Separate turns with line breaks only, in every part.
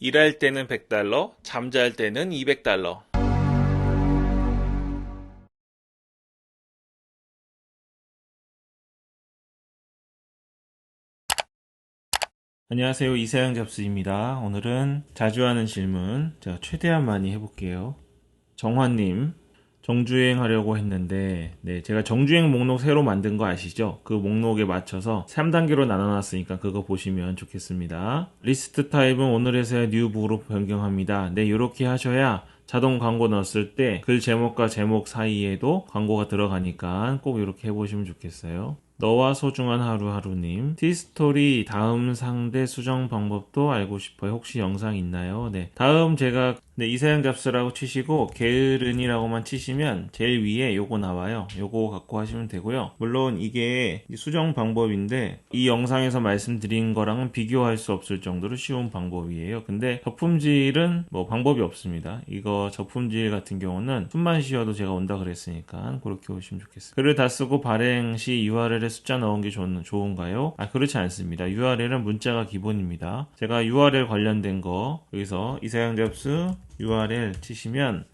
일할 때는 100달러, 잠잘 때는 200달러. 안녕하세요. 이세영 잡스입니다. 오늘은 자주 하는 질문, 제가 최대한 많이 해볼게요. 정환님, 정주행 하려고 했는데, 네, 제가 정주행 목록 새로 만든 거 아시죠? 그 목록에 맞춰서 3단계로 나눠놨으니까 그거 보시면 좋겠습니다. 리스트 타입은 오늘에서야 뉴북으로 변경합니다. 네, 이렇게 하셔야 자동 광고 넣었을 때 글 제목과 제목 사이에도 광고가 들어가니까 꼭 이렇게 해보시면 좋겠어요. 너와 소중한 하루하루님, 티스토리 다음 상대 수정 방법도 알고 싶어요. 혹시 영상 있나요? 네. 다음 제가 이사양 잡스라고 치시고 게으른이라고만 치시면 제일 위에 요거 나와요. 요거 갖고 하시면 되고요. 물론 이게 수정 방법인데 이 영상에서 말씀드린 거랑은 비교할 수 없을 정도로 쉬운 방법이에요. 근데 저품질은 뭐 방법이 없습니다. 이거 저품질 같은 경우는 숨만 쉬어도 제가 온다 그랬으니까 그렇게 오시면 좋겠어요. 글을 다 쓰고 발행 시 URL에 숫자 넣은 게 좋은가요? 그렇지 않습니다. URL은 문자가 기본입니다. 제가 URL 관련된 거 여기서 이사양 잡스 URL 치시면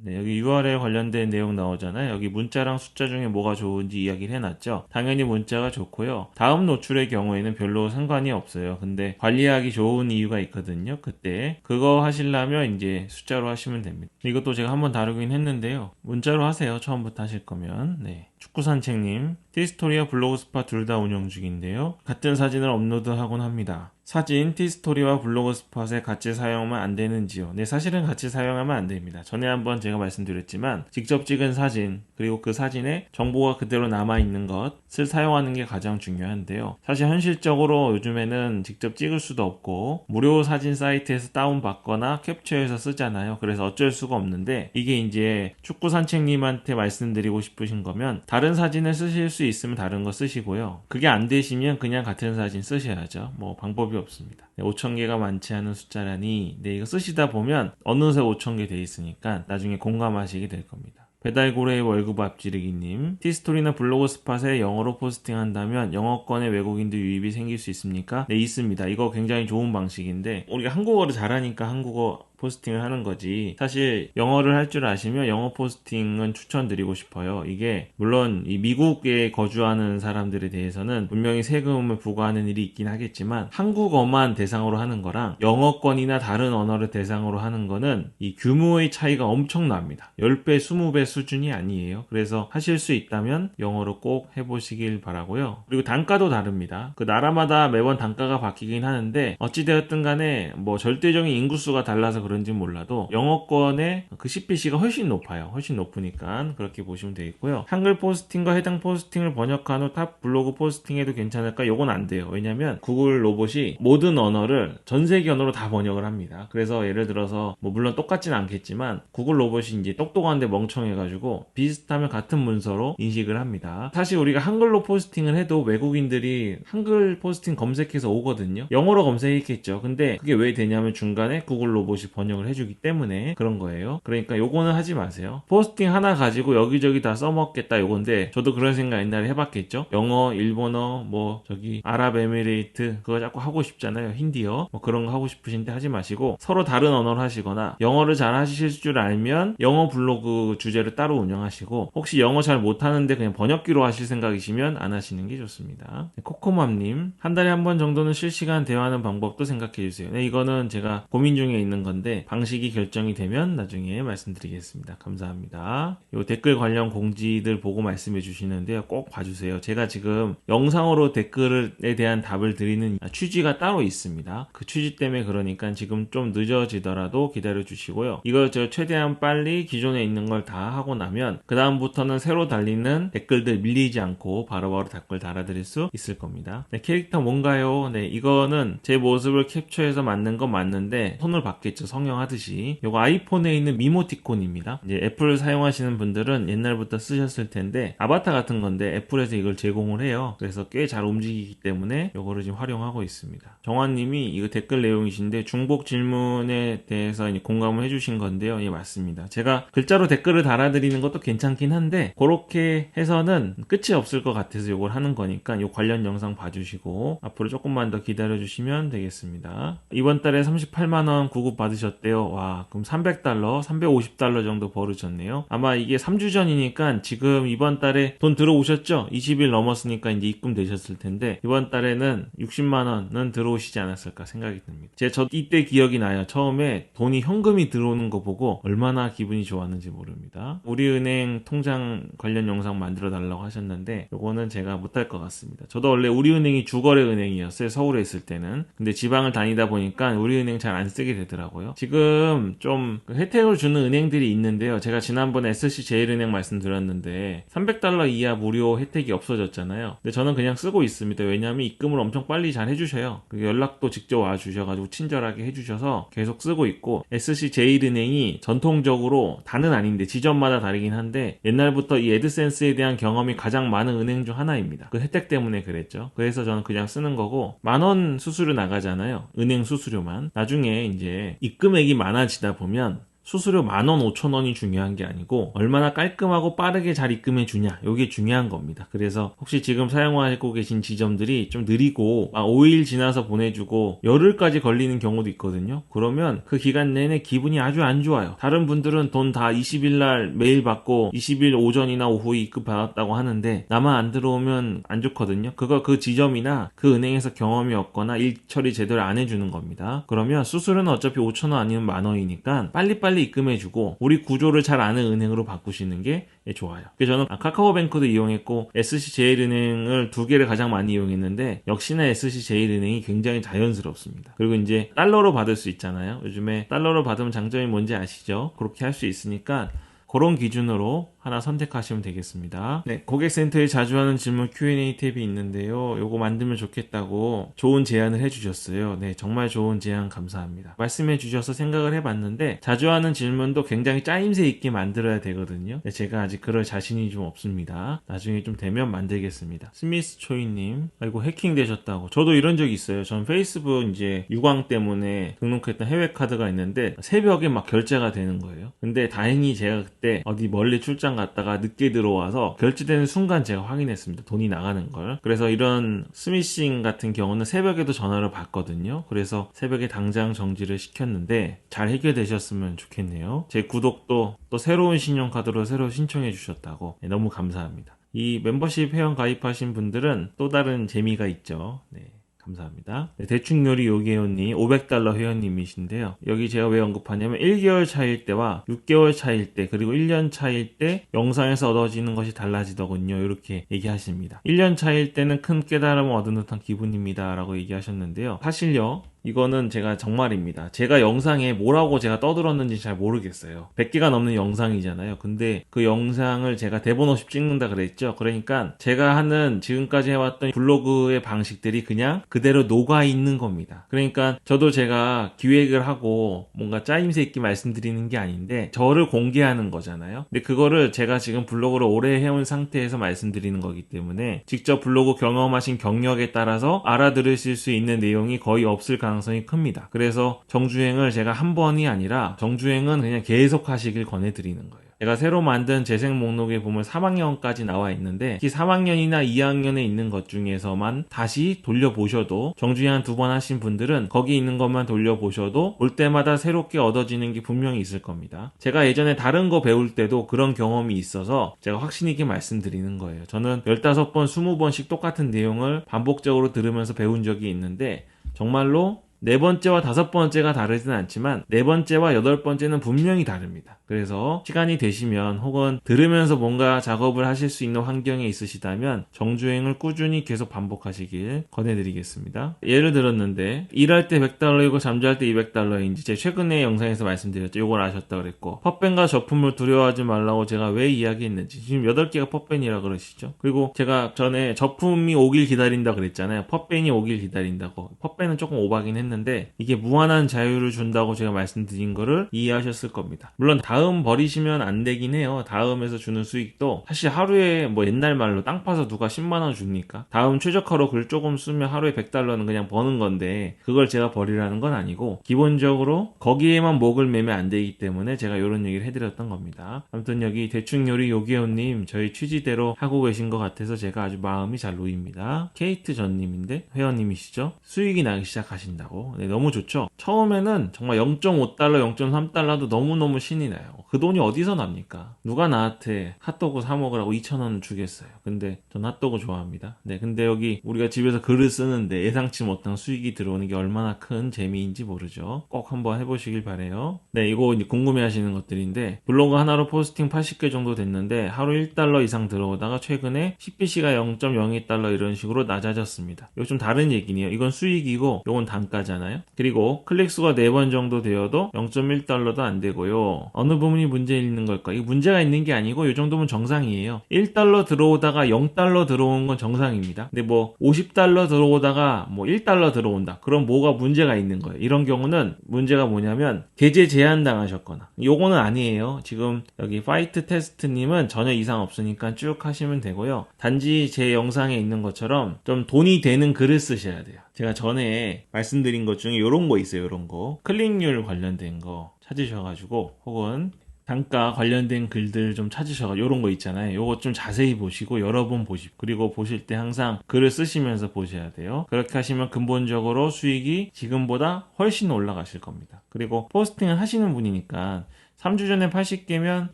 네, 여기 URL 관련된 내용 나오잖아요. 여기 문자랑 숫자 중에 뭐가 좋은지 이야기를 해놨죠. 당연히 문자가 좋고요. 다음 노출의 경우에는 별로 상관이 없어요. 근데 관리하기 좋은 이유가 있거든요. 그때 그거 하시려면 이제 숫자로 하시면 됩니다. 이것도 제가 한번 다루긴 했는데요. 문자로 하세요. 처음부터 하실 거면. 네. 축구산책님, 티스토리와 블로그스팟 둘 다 운영 중인데요. 같은 사진을 업로드하곤 합니다. 사진, 티스토리와 블로그스팟에 같이 사용하면 안 되는지요? 네, 사실은 같이 사용하면 안 됩니다. 전에 한번 제가 말씀드렸지만 직접 찍은 사진, 그리고 그 사진에 정보가 그대로 남아있는 것을 사용하는 게 가장 중요한데요. 사실 현실적으로 요즘에는 직접 찍을 수도 없고 무료 사진 사이트에서 다운받거나 캡처해서 쓰잖아요. 그래서 어쩔 수가 없는데 이게 이제 축구 산책님한테 말씀드리고 싶으신 거면 다른 사진을 쓰실 수 있으면 다른 거 쓰시고요. 그게 안 되시면 그냥 같은 사진 쓰셔야죠. 뭐 방법이 없습니다. 5,000개가 많지 않은 숫자라니 이거 쓰시다 보면 어느새 5,000개 돼 있으니까 나중에 공감하시게 될 겁니다. 배달고래의 월급 앞지르기님, 티스토리나 블로그 스팟에 영어로 포스팅한다면 영어권의 외국인도 유입이 생길 수 있습니까? 네, 있습니다. 이거 굉장히 좋은 방식인데 우리가 한국어를 잘하니까 한국어 포스팅을 하는 거지. 사실 영어를 할 줄 아시면 영어 포스팅은 추천드리고 싶어요. 이게 물론 이 미국에 거주하는 사람들에 대해서는 분명히 세금을 부과하는 일이 있긴 하겠지만 한국어만 대상으로 하는 거랑 영어권이나 다른 언어를 대상으로 하는 거는 이 규모의 차이가 엄청납니다. 10배, 20배 수준이 아니에요. 그래서 하실 수 있다면 영어로 꼭 해보시길 바라고요. 그리고 단가도 다릅니다. 그 나라마다 매번 단가가 바뀌긴 하는데 어찌되었든 간에 뭐 절대적인 인구수가 달라서 그런지 몰라도 영어권의 그 CPC가 훨씬 높아요. 훨씬 높으니까 그렇게 보시면 되겠고요. 한글 포스팅과 해당 포스팅을 번역한 후 탑 블로그 포스팅해도 괜찮을까? 요건 안 돼요. 왜냐면 구글 로봇이 모든 언어를 전 세계 언어로 다 번역을 합니다. 그래서 예를 들어서 뭐 물론 똑같진 않겠지만 구글 로봇이 이제 똑똑한데 멍청해가지고 비슷하면 같은 문서로 인식을 합니다. 사실 우리가 한글로 포스팅을 해도 외국인들이 한글 포스팅 검색해서 오거든요. 영어로 검색했겠죠. 근데 그게 왜 되냐면 중간에 구글 로봇이 번역을 해주기 때문에 그런 거예요. 그러니까 요거는 하지 마세요. 포스팅 하나 가지고 여기저기 다 써먹겠다 요건데 저도 그런 생각 옛날에 해봤겠죠. 영어, 일본어, 뭐 저기 아랍에미레이트 그거 자꾸 하고 싶잖아요. 힌디어 뭐 그런 거 하고 싶으신데 하지 마시고 서로 다른 언어를 하시거나 영어를 잘 하실 줄 알면 영어 블로그 주제를 따로 운영하시고 혹시 영어 잘 못하는데 그냥 번역기로 하실 생각이시면 안 하시는 게 좋습니다. 코코맘님, 한 달에 한 번 정도는 실시간 대화하는 방법도 생각해주세요. 네, 이거는 제가 고민 중에 있는 건데 방식이 결정이 되면 나중에 말씀드리겠습니다. 감사합니다. 요 댓글 관련 공지들 보고 말씀해 주시는데요. 꼭 봐주세요. 제가 지금 영상으로 댓글에 대한 답을 드리는 취지가 따로 있습니다. 그 취지 때문에 그러니까 지금 좀 늦어지더라도 기다려 주시고요. 이걸 저 최대한 빨리 기존에 있는 걸 다 하고 나면 그 다음부터는 새로 달리는 댓글들 밀리지 않고 바로바로 댓글 달아드릴 수 있을 겁니다. 네, 캐릭터 뭔가요? 네, 이거는 제 모습을 캡처해서 만든 건 맞는데 손을 받겠죠. 성형하듯이. 요거 아이폰에 있는 미모티콘입니다. 이제 애플 사용하시는 분들은 옛날부터 쓰셨을 텐데 아바타 같은 건데 애플에서 이걸 제공을 해요. 그래서 꽤 잘 움직이기 때문에 요거를 지금 활용하고 있습니다. 정환님이 이거 댓글 내용이신데 중복 질문에 대해서 이제 공감을 해주신 건데요. 예, 맞습니다. 제가 글자로 댓글을 달아드리는 것도 괜찮긴 한데 그렇게 해서는 끝이 없을 것 같아서 요걸 하는 거니까 요 관련 영상 봐주시고 앞으로 조금만 더 기다려주시면 되겠습니다. 이번 달에 38만원 구급 받으셨대요. 와, 그럼 300달러, 350달러 정도 벌으셨네요. 아마 이게 3주 전이니까 지금 이번 달에 돈 들어오셨죠? 20일 넘었으니까 이제 입금 되셨을 텐데 이번 달에는 60만원은 들어오시지 않았을까 생각이 듭니다. 저 이때 기억이 나요. 처음에 돈이 현금이 들어오는 거 보고 얼마나 기분이 좋았는지 모릅니다. 우리은행 통장 관련 영상 만들어 달라고 하셨는데 요거는 제가 못할 것 같습니다. 저도 원래 우리은행이 주거래 은행이었어요. 서울에 있을 때는. 근데 지방을 다니다 보니까 우리은행 잘 안 쓰게 되더라고요. 지금 좀 혜택을 주는 은행들이 있는데요. 제가 지난번에 SC제일은행 말씀드렸는데 300달러 이하 무료 혜택이 없어졌잖아요. 근데 저는 그냥 쓰고 있습니다. 왜냐하면 입금을 엄청 빨리 잘 해주셔요. 연락도 직접 와주셔가지고 친절하게 해주셔서 계속 쓰고 있고, SC제일은행이 전통적으로 다는 아닌데 지점마다 다르긴 한데 옛날부터 이 애드센스에 대한 경험이 가장 많은 은행 중 하나입니다. 그 혜택 때문에 그랬죠. 그래서 저는 그냥 쓰는 거고, 10,000원 수수료 나가잖아요. 은행 수수료만. 나중에 이제 입금액이 많아지다 보면 수수료 10,000원, 5,000원이 중요한 게 아니고 얼마나 깔끔하고 빠르게 잘 입금해 주냐, 이게 중요한 겁니다. 그래서 혹시 지금 사용하고 계신 지점들이 좀 느리고 5일 지나서 보내주고 열흘까지 걸리는 경우도 있거든요. 그러면 그 기간 내내 기분이 아주 안 좋아요. 다른 분들은 돈 다 20일 날 메일 받고 20일 오전이나 오후에 입금 받았다고 하는데 나만 안 들어오면 안 좋거든요. 그거 그 지점이나 그 은행에서 경험이 없거나 일 처리 제대로 안 해주는 겁니다. 그러면 수수료는 어차피 5,000원 아니면 10,000원이니까 빨리 입금해주고 우리 구조를 잘 아는 은행으로 바꾸시는 게 좋아요. 그래서 저는 카카오뱅크도 이용했고 SC제일은행을 2개를 가장 많이 이용했는데 역시나 SC제일은행이 굉장히 자연스럽습니다. 그리고 이제 달러로 받을 수 있잖아요. 요즘에 달러로 받으면 장점이 뭔지 아시죠? 그렇게 할 수 있으니까 그런 기준으로 하나 선택하시면 되겠습니다. 네, 고객센터에 자주 하는 질문 Q&A 탭이 있는데요. 요거 만들면 좋겠다고 좋은 제안을 해주셨어요. 네, 정말 좋은 제안 감사합니다. 말씀해 주셔서 생각을 해봤는데 자주 하는 질문도 굉장히 짜임새 있게 만들어야 되거든요. 네, 제가 아직 그럴 자신이 좀 없습니다. 나중에 좀 되면 만들겠습니다. 스미스 초이님, 아이고 해킹 되셨다고. 저도 이런 적이 있어요. 전 페이스북 이제 유광 때문에 등록했던 해외 카드가 있는데 새벽에 막 결제가 되는 거예요. 근데 다행히 제가 그때 어디 멀리 출장 갔다가 늦게 들어와서 결제되는 순간 제가 확인했습니다. 돈이 나가는 걸. 그래서 이런 스미싱 같은 경우는 새벽에도 전화를 받거든요. 그래서 새벽에 당장 정지를 시켰는데 잘 해결되셨으면 좋겠네요. 제 구독도 또 새로운 신용카드로 새로 신청해 주셨다고. 네, 너무 감사합니다. 이 멤버십 회원 가입하신 분들은 또 다른 재미가 있죠. 네. 감사합니다. 네, 대충요리 요게요님 500달러 회원님이신데요. 여기 제가 왜 언급하냐면 1개월 차일 때와 6개월 차일 때 그리고 1년 차일 때 영상에서 얻어지는 것이 달라지더군요. 이렇게 얘기하십니다. 1년 차일 때는 큰 깨달음을 얻은 듯한 기분입니다 라고 얘기하셨는데요. 사실요, 이거는 제가 정말입니다. 제가 영상에 뭐라고 제가 떠들었는지 잘 모르겠어요. 100개가 넘는 영상이잖아요. 근데 그 영상을 제가 대본 없이 찍는다 그랬죠. 그러니까 제가 하는 지금까지 해왔던 블로그의 방식들이 그냥 그대로 녹아있는 겁니다. 그러니까 저도 제가 기획을 하고 뭔가 짜임새 있게 말씀드리는 게 아닌데 저를 공개하는 거잖아요. 근데 그거를 제가 지금 블로그를 오래 해온 상태에서 말씀드리는 거기 때문에 직접 블로그 경험하신 경력에 따라서 알아들으실 수 있는 내용이 거의 없을 가능성이 큽니다. 그래서 정주행을 제가 한 번이 아니라 정주행은 그냥 계속 하시길 권해드리는 거예요. 제가 새로 만든 재생 목록에 보면 3학년까지 나와 있는데 특히 3학년이나 2학년에 있는 것 중에서만 다시 돌려보셔도 정주행 한 2번 하신 분들은 거기 있는 것만 돌려보셔도 올 때마다 새롭게 얻어지는 게 분명히 있을 겁니다. 제가 예전에 다른 거 배울 때도 그런 경험이 있어서 제가 확신 있게 말씀드리는 거예요. 저는 15번, 20번씩 똑같은 내용을 반복적으로 들으면서 배운 적이 있는데 정말로 4번째와 5번째가 다르진 않지만 4번째와 8번째는 분명히 다릅니다. 그래서 시간이 되시면 혹은 들으면서 뭔가 작업을 하실 수 있는 환경에 있으시다면 정주행을 꾸준히 계속 반복하시길 권해드리겠습니다. 예를 들었는데 일할 때 $100이고 잠잘 때 $200인지 제 최근에 영상에서 말씀드렸죠. 이걸 아셨다 그랬고 펫밴과 저품을 두려워하지 말라고 제가 왜 이야기했는지 지금 8개가 펫밴이라 그러시죠. 그리고 제가 전에 저품이 오길 기다린다 그랬잖아요. 펫밴이 오길 기다린다고. 펫밴은 조금 오바긴 했는데 했는데 이게 무한한 자유를 준다고 제가 말씀드린 거를 이해하셨을 겁니다. 물론 다음 버리시면 안 되긴 해요. 다음에서 주는 수익도 사실 하루에 뭐 옛날 말로 땅 파서 누가 10만원 줍니까? 다음 최저가로 글 조금 쓰면 하루에 100달러는 그냥 버는 건데 그걸 제가 버리라는 건 아니고 기본적으로 거기에만 목을 매면 안 되기 때문에 제가 이런 얘기를 해드렸던 겁니다. 아무튼 여기 대충요리 요기요님 저희 취지대로 하고 계신 것 같아서 제가 아주 마음이 잘 놓입니다. 케이트 전님인데 회원님이시죠? 수익이 나기 시작하신다고. 네, 너무 좋죠? 처음에는 정말 0.5달러, 0.3달러도 너무너무 신이 나요. 그 돈이 어디서 납니까? 누가 나한테 핫도그 사 먹으라고 2,000원을 주겠어요. 근데 전 핫도그 좋아합니다. 네, 근데 여기 우리가 집에서 글을 쓰는데 예상치 못한 수익이 들어오는 게 얼마나 큰 재미인지 모르죠. 꼭 한번 해보시길 바래요. 네, 이거 이제 궁금해하시는 것들인데 블로그 하나로 포스팅 80개 정도 됐는데 하루 1달러 이상 들어오다가 최근에 CPC가 0.02달러 이런 식으로 낮아졌습니다. 이거 좀 다른 얘기네요. 이건 수익이고 이건 단가잖아요. 그리고 클릭수가 4번 정도 되어도 0.1달러도 안 되고요. 어느 부분이 문제 있는 걸까? 이거 문제가 있는 게 아니고 이 정도면 정상이에요. 1달러 들어오다가 0달러 들어온 건 정상입니다. 근데 뭐 50달러 들어오다가 뭐 1달러 들어온다. 그럼 뭐가 문제가 있는 거예요. 이런 경우는 문제가 뭐냐면 계제 제한 당하셨거나 요거는 아니에요. 지금 여기 파이트 테스트님은 전혀 이상 없으니까 쭉 하시면 되고요. 단지 제 영상에 있는 것처럼 좀 돈이 되는 글을 쓰셔야 돼요. 제가 전에 말씀드린 것 중에 요런 거 있어요. 요런 거 클릭률 관련된 거 찾으셔가지고 혹은 단가 관련된 글들 좀 찾으셔가지고 요런 거 있잖아요. 요거 좀 자세히 보시고 여러 번 보시고 그리고 보실 때 항상 글을 쓰시면서 보셔야 돼요. 그렇게 하시면 근본적으로 수익이 지금보다 훨씬 올라가실 겁니다. 그리고 포스팅을 하시는 분이니까 3주 전에 80개면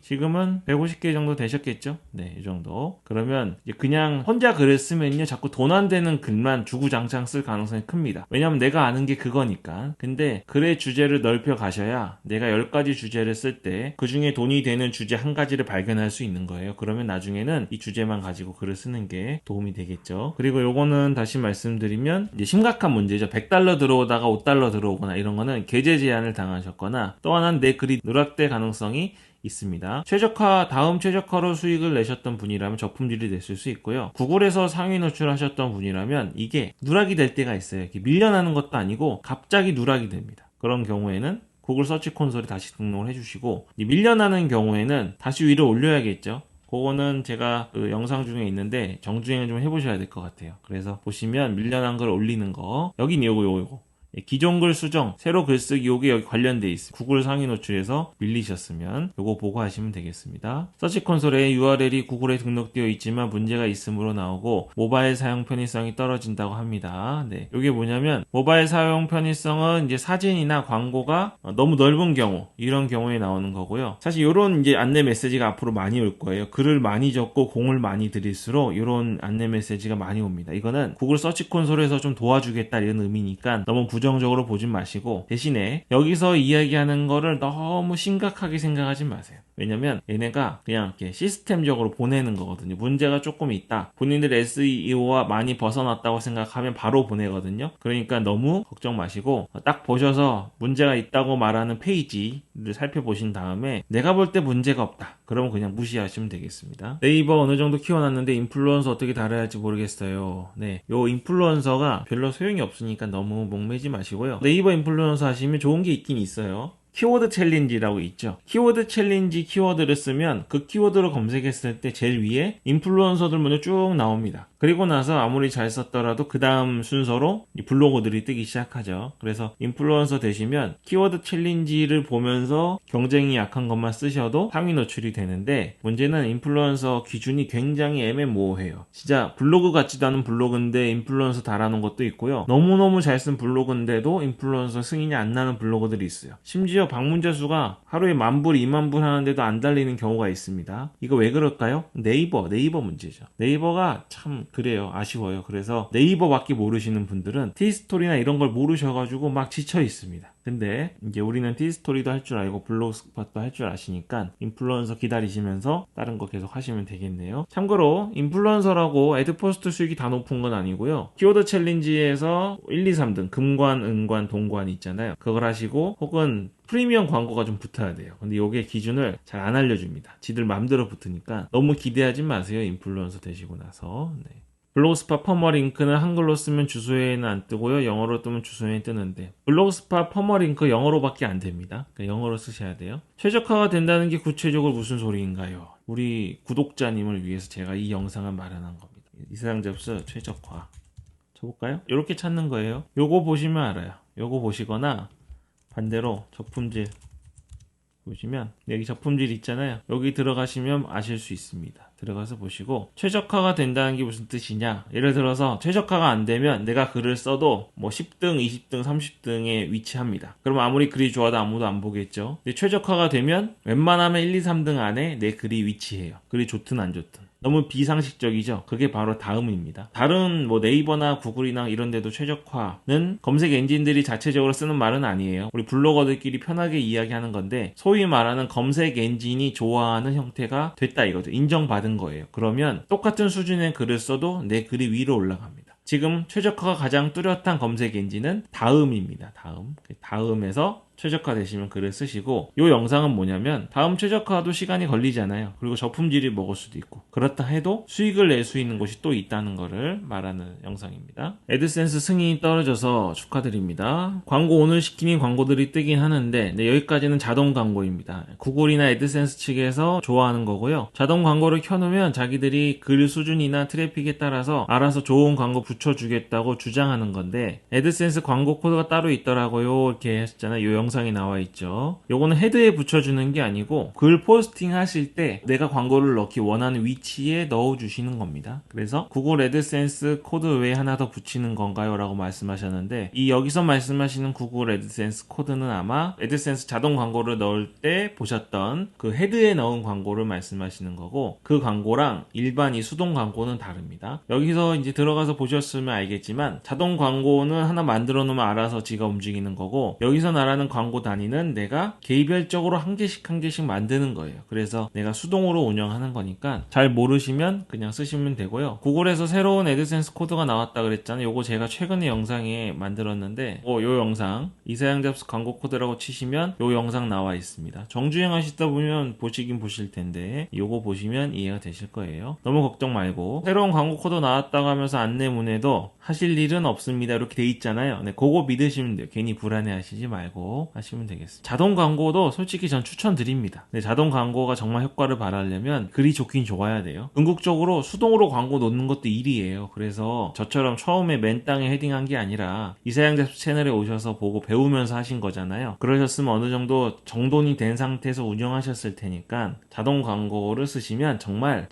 지금은 150개 정도 되셨겠죠? 네, 이 정도. 그러면 이제 그냥 혼자 글을 쓰면요. 자꾸 돈 안 되는 글만 주구장창 쓸 가능성이 큽니다. 왜냐면 내가 아는 게 그거니까. 근데 글의 주제를 넓혀 가셔야 내가 10가지 주제를 쓸 때 그 중에 돈이 되는 주제 한 가지를 발견할 수 있는 거예요. 그러면 나중에는 이 주제만 가지고 글을 쓰는 게 도움이 되겠죠. 그리고 요거는 다시 말씀드리면 이제 심각한 문제죠. 100달러 들어오다가 5달러 들어오거나 이런 거는 계제 제한을 당하셨거나 또 하나는 내 글이 누락될 가능성이 있습니다. 다음 최저가로 수익을 내셨던 분이라면 저품질이 됐을 수 있고요. 구글에서 상위 노출하셨던 분이라면 이게 누락이 될 때가 있어요. 이렇게 밀려나는 것도 아니고 갑자기 누락이 됩니다. 그런 경우에는 구글 서치 콘솔에 다시 등록을 해주시고 밀려나는 경우에는 다시 위로 올려야겠죠. 그거는 제가 그 영상 중에 있는데 정주행을 좀 해보셔야 될 것 같아요. 그래서 보시면 밀려난 걸 올리는 거 여긴 요거 기존 글 수정, 새로 글쓰기 요게 여기 관련돼 있어요. 구글 상위 노출에서 밀리셨으면 요거 보고 하시면 되겠습니다. 서치 콘솔에 URL이 구글에 등록되어 있지만 문제가 있으므로 나오고 모바일 사용 편의성이 떨어진다고 합니다. 네, 요게 뭐냐면 모바일 사용 편의성은 이제 사진이나 광고가 너무 넓은 경우 이런 경우에 나오는 거고요. 사실 요런 이제 안내 메시지가 앞으로 많이 올 거예요. 글을 많이 적고 공을 많이 들일수록 요런 안내 메시지가 많이 옵니다. 이거는 구글 서치 콘솔에서 좀 도와주겠다 이런 의미니까 너무 부정적으로 보진 마시고 대신에 여기서 이야기하는 거를 너무 심각하게 생각하지 마세요. 왜냐면 얘네가 그냥 이렇게 시스템적으로 보내는 거거든요. 문제가 조금 있다. 본인들 SEO와 많이 벗어났다고 생각하면 바로 보내거든요. 그러니까 너무 걱정 마시고 딱 보셔서 문제가 있다고 말하는 페이지를 살펴보신 다음에 내가 볼 때 문제가 없다. 그러면 그냥 무시하시면 되겠습니다. 네이버 어느 정도 키워놨는데 인플루언서 어떻게 다뤄야 할지 모르겠어요. 네, 요 인플루언서가 별로 소용이 없으니까 너무 목매지 마시고요. 네이버 인플루언서 하시면 좋은 게 있긴 있어요. 키워드 챌린지라고 있죠. 키워드 챌린지 키워드를 쓰면 그 키워드로 검색했을 때 제일 위에 인플루언서들 먼저 쭉 나옵니다. 그리고 나서 아무리 잘 썼더라도 그 다음 순서로 블로거들이 뜨기 시작하죠. 그래서 인플루언서 되시면 키워드 챌린지를 보면서 경쟁이 약한 것만 쓰셔도 상위 노출이 되는데 문제는 인플루언서 기준이 굉장히 애매모호해요. 진짜 블로그 같지도 않은 블로그인데 인플루언서 달아놓은 것도 있고요. 너무너무 잘 쓴 블로그인데도 인플루언서 승인이 안 나는 블로그들이 있어요. 심지어 방문자 수가 하루에 10,000불, 20,000불 하는데도 안 달리는 경우가 있습니다. 이거 왜 그럴까요? 네이버 문제죠. 네이버가 참 그래요. 아쉬워요. 그래서 네이버밖에 모르시는 분들은 티스토리나 이런 걸 모르셔가지고 막 지쳐 있습니다. 근데 이제 우리는 티스토리도 할 줄 알고 블로그스팟도 할 줄 아시니까 인플루언서 기다리시면서 다른 거 계속 하시면 되겠네요. 참고로 인플루언서라고 애드포스트 수익이 다 높은 건 아니고요. 키워드 챌린지에서 1, 2, 3등 금관, 은관, 동관 있잖아요. 그걸 하시고 혹은 프리미엄 광고가 좀 붙어야 돼요. 근데 요게 기준을 잘 안 알려줍니다. 지들 맘대로 붙으니까 너무 기대하지 마세요. 인플루언서 되시고 나서. 네. 블로그스팟 퍼머링크는 한글로 쓰면 주소에는 안 뜨고요. 영어로 뜨면 주소에 뜨는데 블로그스팟 퍼머링크 영어로밖에 안 됩니다. 그러니까 영어로 쓰셔야 돼요. 최적화가 된다는 게 구체적으로 무슨 소리인가요? 우리 구독자님을 위해서 제가 이 영상을 마련한 겁니다. 이세상 잡스 최적화 쳐볼까요? 이렇게 찾는 거예요. 요거 보시면 알아요. 요거 보시거나 반대로 적품질 보시면 여기 적품질 있잖아요. 여기 들어가시면 아실 수 있습니다. 들어가서 보시고 최적화가 된다는 게 무슨 뜻이냐. 예를 들어서 최적화가 안 되면 내가 글을 써도 뭐 10등, 20등, 30등에 위치합니다. 그럼 아무리 글이 좋아도 아무도 안 보겠죠. 근데 최적화가 되면 웬만하면 1, 2, 3등 안에 내 글이 위치해요. 글이 좋든 안 좋든. 너무 비상식적이죠. 그게 바로 다음입니다. 다른 뭐 네이버나 구글이나 이런 데도 최적화는 검색 엔진들이 자체적으로 쓰는 말은 아니에요. 우리 블로거들끼리 편하게 이야기하는 건데 소위 말하는 검색 엔진이 좋아하는 형태가 됐다 이거죠. 인정받은 거예요. 그러면 똑같은 수준의 글을 써도 내 글이 위로 올라갑니다. 지금 최적화가 가장 뚜렷한 검색 엔진은 다음입니다. 다음에서 최적화 되시면 글을 쓰시고 이 영상은 뭐냐면 다음 최적화도 시간이 걸리잖아요. 그리고 저품질이 먹을 수도 있고 그렇다 해도 수익을 낼 수 있는 곳이 또 있다는 거를 말하는 영상입니다. 애드센스 승인이 떨어져서 축하드립니다. 광고 오늘 시키는 광고들이 뜨긴 하는데 네, 여기까지는 자동 광고입니다. 구글이나 애드센스 측에서 좋아하는 거고요. 자동 광고를 켜놓으면 자기들이 글 수준이나 트래픽에 따라서 알아서 좋은 광고 붙여주겠다고 주장하는 건데 애드센스 광고 코드가 따로 있더라고요. 이렇게 했잖아요. 이 영상이 나와 있죠. 요거는 헤드에 붙여주는 게 아니고 글 포스팅 하실 때 내가 광고를 넣기 원하는 위치에 넣어주시는 겁니다. 그래서 구글 애드센스 코드 외에 하나 더 붙이는 건가요? 라고 말씀하셨는데 이 여기서 말씀하시는 구글 애드센스 코드는 아마 애드센스 자동 광고를 넣을 때 보셨던 그 헤드에 넣은 광고를 말씀하시는 거고 그 광고랑 일반 이 수동 광고는 다릅니다. 여기서 이제 들어가서 보셨으면 알겠지만 자동 광고는 하나 만들어 놓으면 알아서 지가 움직이는 거고 여기서 말하는 광고 단위는 내가 개별적으로 한 개씩 만드는 거예요. 그래서 내가 수동으로 운영하는 거니까 잘 모르시면 그냥 쓰시면 되고요. 구글에서 새로운 애드센스 코드가 나왔다 그랬잖아요. 요거 제가 최근에 영상에 만들었는데 요 영상 이세양 잡스 광고 코드라고 치시면 요 영상 나와 있습니다. 정주행 하시다 보면 보시긴 보실 텐데 요거 보시면 이해가 되실 거예요. 너무 걱정 말고 새로운 광고 코드 나왔다고 하면서 안내문에도 하실 일은 없습니다. 이렇게 돼 있잖아요. 네, 그거 믿으시면 돼요. 괜히 불안해 하시지 말고 하시면 되겠습니다. 자동 광고도 솔직히 전 추천드립니다. 네, 자동 광고가 정말 효과를 발하려면 글이 좋긴 좋아야 돼요. 궁극적으로 수동으로 광고 놓는 것도 일이에요. 그래서 저처럼 처음에 맨 땅에 헤딩한 게 아니라 이세양 잡스 채널에 오셔서 보고 배우면서 하신 거잖아요. 그러셨으면 어느 정도 정돈이 된 상태에서 운영하셨을 테니까 자동 광고를 쓰시면 정말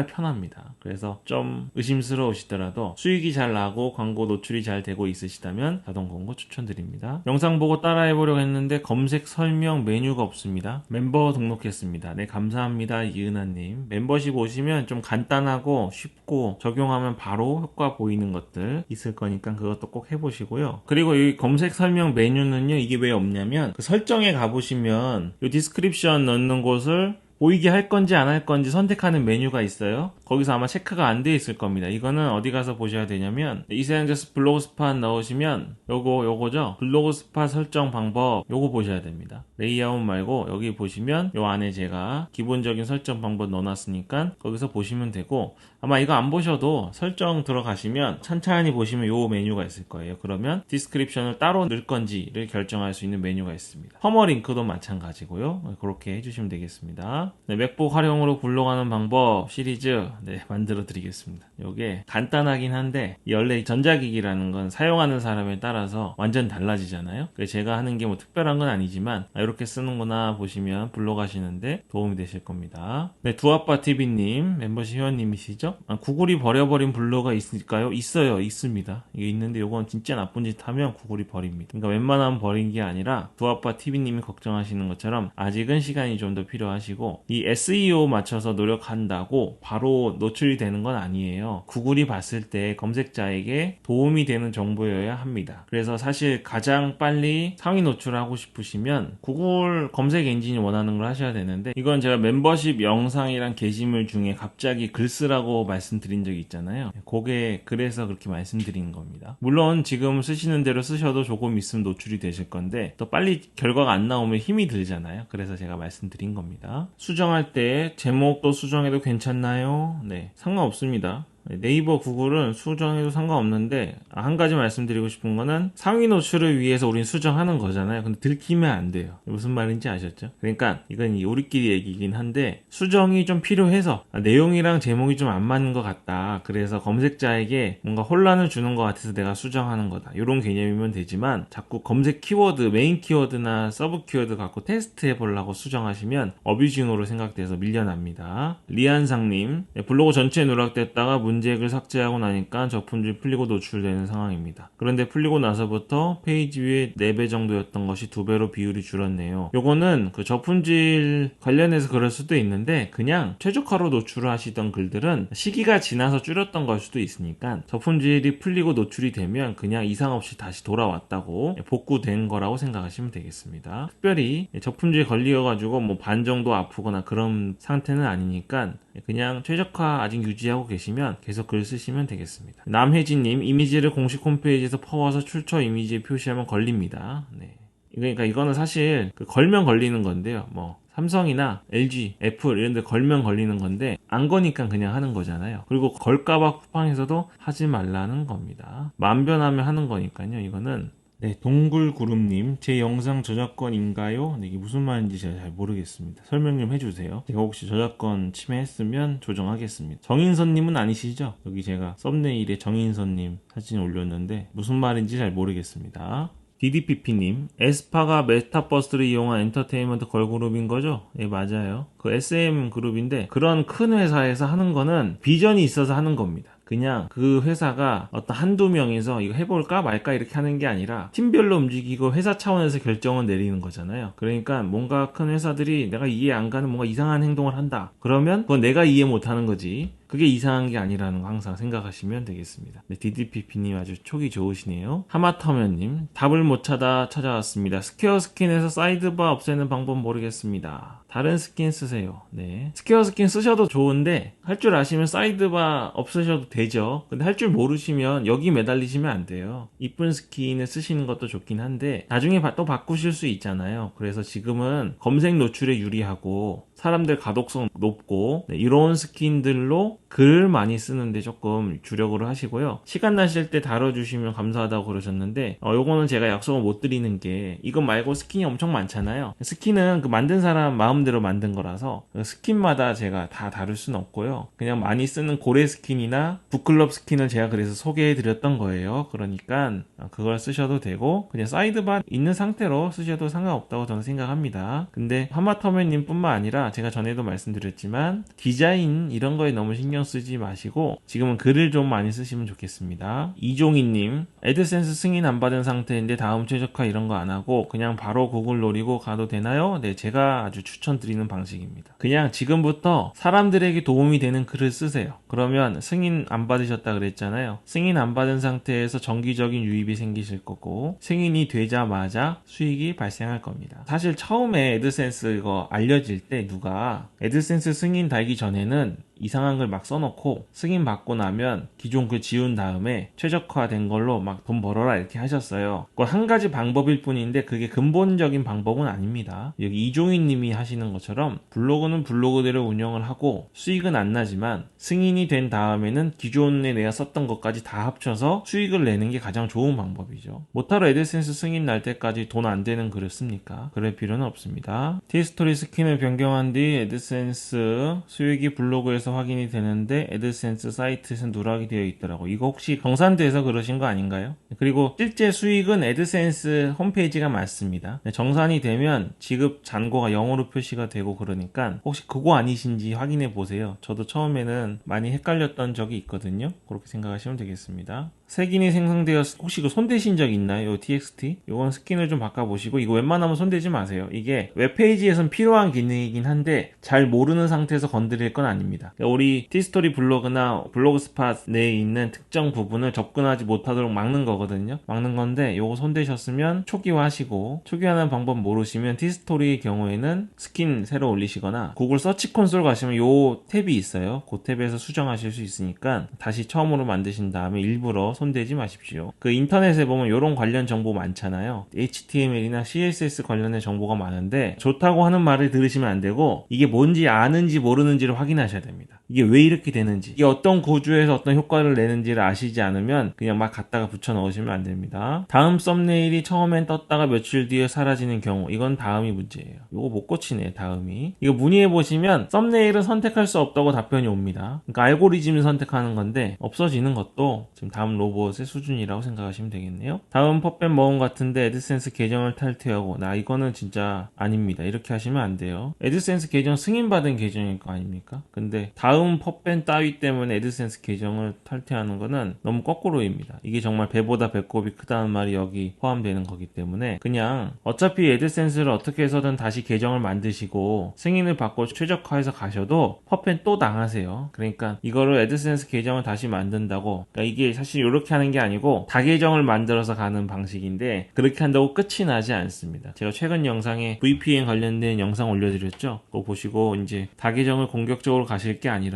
편합니다. 그래서 좀 의심스러우시더라도 수익이 잘 나고 광고 노출이 잘 되고 있으시다면 자동 광고 추천드립니다. 영상 보고 따라해보려고 했는데 검색 설명 메뉴가 없습니다. 멤버 등록했습니다. 네, 감사합니다. 이은하님. 멤버십 오시면 좀 간단하고 쉽고 적용하면 바로 효과 보이는 것들 있을 거니까 그것도 꼭 해보시고요. 그리고 이 검색 설명 메뉴는요, 이게 왜 없냐면 그 설정에 가보시면 이 디스크립션 넣는 곳을 보이게 할 건지 안 할 건지 선택하는 메뉴가 있어요. 거기서 아마 체크가 안 돼 있을 겁니다. 이거는 어디 가서 보셔야 되냐면 이세양 잡스 블로그스팟 넣으시면 요거죠. 블로그스팟 설정 방법 요거 보셔야 됩니다. 레이아웃 말고 여기 보시면 요 안에 제가 기본적인 설정 방법 넣어놨으니까 거기서 보시면 되고 아마 이거 안 보셔도 설정 들어가시면 천천히 보시면 요 메뉴가 있을 거예요. 그러면 디스크립션을 따로 넣을 건지를 결정할 수 있는 메뉴가 있습니다. 퍼머링크도 마찬가지고요. 그렇게 해주시면 되겠습니다. 네, 맥북 활용으로 굴러가는 방법 시리즈 만들어 드리겠습니다. 요게 간단하긴 한데 원래 전자기기라는 건 사용하는 사람에 따라서 완전 달라지잖아요. 제가 하는 게 뭐 특별한 건 아니지만 이렇게 쓰는구나 보시면 불러가시는데 도움이 되실 겁니다. 네, 두아빠TV님 멤버십 회원님이시죠? 구글이 버려버린 블로그가 있을까요? 있어요. 있습니다. 이게 있는데 요건 진짜 나쁜 짓 하면 구글이 버립니다. 그러니까 웬만하면 버린 게 아니라 두아빠TV님이 걱정하시는 것처럼 아직은 시간이 좀 더 필요하시고 이 SEO 맞춰서 노력한다고 바로 노출이 되는 건 아니에요. 구글이 봤을 때 검색자에게 도움이 되는 정보여야 합니다. 그래서 사실 가장 빨리 상위 노출하고 싶으시면 구글 검색 엔진이 원하는 걸 하셔야 되는데 이건 제가 멤버십 영상이랑 게시물 중에 갑자기 글 쓰라고 말씀드린 적이 있잖아요. 그게 그래서 그렇게 말씀드린 겁니다. 물론 지금 쓰시는 대로 쓰셔도 조금 있으면 노출이 되실 건데 또 빨리 결과가 안 나오면 힘이 들잖아요. 그래서 제가 말씀드린 겁니다. 수정할 때 제목도 수정해도 괜찮나요? 네, 상관없습니다. 네이버, 구글은 수정해도 상관없는데 한 가지 말씀드리고 싶은 거는 상위 노출을 위해서 우린 수정하는 거잖아요. 근데 들키면 안 돼요. 무슨 말인지 아셨죠? 그러니까 이건 우리끼리 얘기긴 한데 수정이 좀 필요해서 내용이랑 제목이 좀 안 맞는 것 같다. 그래서 검색자에게 뭔가 혼란을 주는 것 같아서 내가 수정하는 거다. 이런 개념이면 되지만 자꾸 검색 키워드, 메인 키워드나 서브 키워드 갖고 테스트 해보려고 수정하시면 어뷰징으로 생각돼서 밀려납니다. 리안상님, 블로그 전체에 누락됐다가 문제액을 삭제하고 나니까 저품질 풀리고 노출되는 상황입니다. 그런데 풀리고 나서부터 페이지 위에 4배 정도였던 것이 2배로 비율이 줄었네요. 요거는 그 저품질 관련해서 그럴 수도 있는데 그냥 최적화로 노출을 하시던 글들은 시기가 지나서 줄였던 걸 수도 있으니까 저품질이 풀리고 노출이 되면 그냥 이상 없이 다시 돌아왔다고 복구된 거라고 생각하시면 되겠습니다. 특별히 저품질 걸려가지고 뭐 반 정도 아프거나 그런 상태는 아니니까 그냥 최적화 아직 유지하고 계시면 계속 글 쓰시면 되겠습니다. 남혜진님, 이미지를 공식 홈페이지에서 퍼와서 출처 이미지에 표시하면 걸립니다. 네. 그러니까 이거는 사실 걸면 걸리는 건데요. 뭐 삼성이나 LG, 애플 이런 데 걸면 걸리는 건데 안 거니까 그냥 하는 거잖아요. 그리고 걸까봐 쿠팡에서도 하지 말라는 겁니다. 만변하면 하는 거니까요. 이거는. 네, 동굴구름님, 제 영상 저작권인가요? 네, 이게 무슨 말인지 제가 잘 모르겠습니다. 설명 좀 해주세요. 제가 혹시 저작권 침해했으면 조정하겠습니다. 정인선님은 아니시죠? 여기 제가 썸네일에 정인선님 사진 올렸는데 무슨 말인지 잘 모르겠습니다. DDPP님, 에스파가 메타버스를 이용한 엔터테인먼트 걸그룹인 거죠? 예, 맞아요. 그 SM 그룹인데 그런 큰 회사에서 하는 거는 비전이 있어서 하는 겁니다. 그냥 그 회사가 어떤 한두 명이서 이거 해볼까 말까 이렇게 하는 게 아니라 팀별로 움직이고 회사 차원에서 결정을 내리는 거잖아요. 그러니까 뭔가 큰 회사들이 내가 이해 안 가는 뭔가 이상한 행동을 한다. 그러면 그건 내가 이해 못하는 거지. 그게 이상한 게 아니라는 거 항상 생각하시면 되겠습니다. 네, DDPP님 아주 촉이 좋으시네요. 하마터면님, 답을 못 찾아왔습니다. 스퀘어 스킨에서 사이드바 없애는 방법 모르겠습니다. 다른 스킨 쓰세요. 네, 스퀘어 스킨 쓰셔도 좋은데 할 줄 아시면 사이드바 없으셔도 되죠. 근데 할 줄 모르시면 여기 매달리시면 안 돼요. 이쁜 스킨을 쓰시는 것도 좋긴 한데 나중에 또 바꾸실 수 있잖아요. 그래서 지금은 검색 노출에 유리하고 사람들 가독성 높고 이런 스킨들로 글 많이 쓰는데 조금 주력으로 하시고요. 시간 나실 때 다뤄주시면 감사하다고 그러셨는데 요거는 제가 약속을 못 드리는 게 이것 말고 스킨이 엄청 많잖아요. 스킨은 그 만든 사람 마음대로 만든 거라서 스킨마다 제가 다 다룰 수는 없고요. 그냥 많이 쓰는 고래 스킨이나 북클럽 스킨을 제가 그래서 소개해 드렸던 거예요. 그러니까 그걸 쓰셔도 되고 그냥 사이드바 있는 상태로 쓰셔도 상관없다고 저는 생각합니다. 근데 하마터맨님 뿐만 아니라 제가 전에도 말씀드렸지만 디자인 이런 거에 너무 신경 쓰지 마시고 지금은 글을 좀 많이 쓰시면 좋겠습니다. 이종희님, 애드센스 승인 안 받은 상태인데 다음 최적화 이런 거 안 하고 그냥 바로 구글 노리고 가도 되나요? 네, 제가 아주 추천드리는 방식입니다. 그냥 지금부터 사람들에게 도움이 되는 글을 쓰세요. 그러면 승인 안 받으셨다 그랬잖아요. 승인 안 받은 상태에서 정기적인 유입이 생기실 거고 승인이 되자마자 수익이 발생할 겁니다. 사실 처음에 애드센스 이거 알려질 때 누가 애드센스 승인 달기 전에는 이상한 걸 막 써놓고 승인 받고 나면 기존 글 지운 다음에 최적화된 걸로 막 돈 벌어라 이렇게 하셨어요. 그건 한 가지 방법일 뿐인데 그게 근본적인 방법은 아닙니다. 여기 이종희 님이 하시는 것처럼 블로그는 블로그대로 운영을 하고 수익은 안 나지만 승인이 된 다음에는 기존에 내가 썼던 것까지 다 합쳐서 수익을 내는 게 가장 좋은 방법이죠. 못하러 애드센스 승인 날 때까지 돈 안 되는 글을 씁니까? 그럴 필요는 없습니다. 티스토리 스킨을 변경한 뒤 애드센스 수익이 블로그에서 확인이 되는데 애드센스 사이트에서 누락이 되어 있더라고. 이거 혹시 정산돼서 그러신 거 아닌가요? 그리고 실제 수익은 애드센스 홈페이지가 맞습니다. 정산이 되면 지급 잔고가 0으로 표시가 되고 그러니까 혹시 그거 아니신지 확인해 보세요. 저도 처음에는 많이 헷갈렸던 적이 있거든요. 그렇게 생각하시면 되겠습니다. 색인이 생성되었 혹시 그 손대신 적 있나요? 요 txt? 요건 스킨을 좀 바꿔보시고 이거 웬만하면 손대지 마세요. 이게 웹페이지에선 필요한 기능이긴 한데 잘 모르는 상태에서 건드릴 건 아닙니다. 우리 티스토리 블로그나 블로그 스팟 내에 있는 특정 부분을 접근하지 못하도록 막는 거거든요. 막는 건데 요거 손대셨으면 초기화하시고 초기화하는 방법 모르시면 티스토리의 경우에는 스킨 새로 올리시거나 구글 서치 콘솔 가시면 요 탭이 있어요. 그 탭에서 수정하실 수 있으니까 다시 처음으로 만드신 다음에 일부러 손대지 마십시오. 그 인터넷에 보면 이런 관련 정보 많잖아요. HTML이나 CSS 관련된 정보가 많은데 좋다고 하는 말을 들으시면 안 되고 이게 뭔지 아는지 모르는지를 확인하셔야 됩니다. 이게 왜 이렇게 되는지, 이게 어떤 구조에서 어떤 효과를 내는지를 아시지 않으면 그냥 막 갖다가 붙여 넣으시면 안 됩니다. 다음 썸네일이 처음엔 떴다가 며칠 뒤에 사라지는 경우, 이건 다음이 문제예요. 이거 못 고치네, 다음이. 이거 문의해 보시면 썸네일은 선택할 수 없다고 답변이 옵니다. 그러니까 알고리즘을 선택하는 건데 없어지는 것도 지금 다음 로봇의 수준이라고 생각하시면 되겠네요. 다음 펍벤 모음 같은데 애드센스 계정을 탈퇴하고, 나 이거는 진짜 아닙니다. 이렇게 하시면 안 돼요. 애드센스 계정 승인받은 계정일 거 아닙니까? 근데 다음 펍벤 따위 때문에 애드센스 계정을 탈퇴하는 거는 너무 거꾸로입니다. 이게 정말 배보다 배꼽이 크다는 말이 여기 포함되는 거기 때문에 그냥 어차피 애드센스를 어떻게 해서든 다시 계정을 만드시고 승인을 받고 최적화해서 가셔도 펍벤 또 당하세요. 그러니까 이거를 애드센스 계정을 다시 만든다고, 그러니까 이게 사실 이렇게 하는 게 아니고 다계정을 만들어서 가는 방식인데 그렇게 한다고 끝이 나지 않습니다. 제가 최근 영상에 VPN 관련된 영상 올려드렸죠. 그거 보시고 이제 다계정을 공격적으로 가실 게 아니라면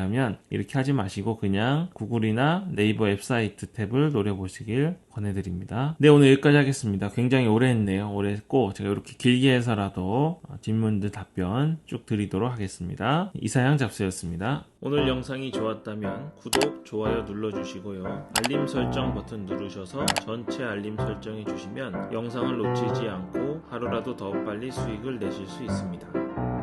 이렇게 하지 마시고 그냥 구글이나 네이버 웹사이트 탭을 노려보시길 권해드립니다. 네, 오늘 여기까지 하겠습니다. 굉장히 오래 했네요. 오래 했고 제가 이렇게 길게 해서라도 질문들 답변 쭉 드리도록 하겠습니다. 이사양 잡스였습니다. 오늘 영상이 좋았다면 구독, 좋아요 눌러주시고요. 알림 설정 버튼 누르셔서 전체 알림 설정해 주시면 영상을 놓치지 않고 하루라도 더 빨리 수익을 내실 수 있습니다.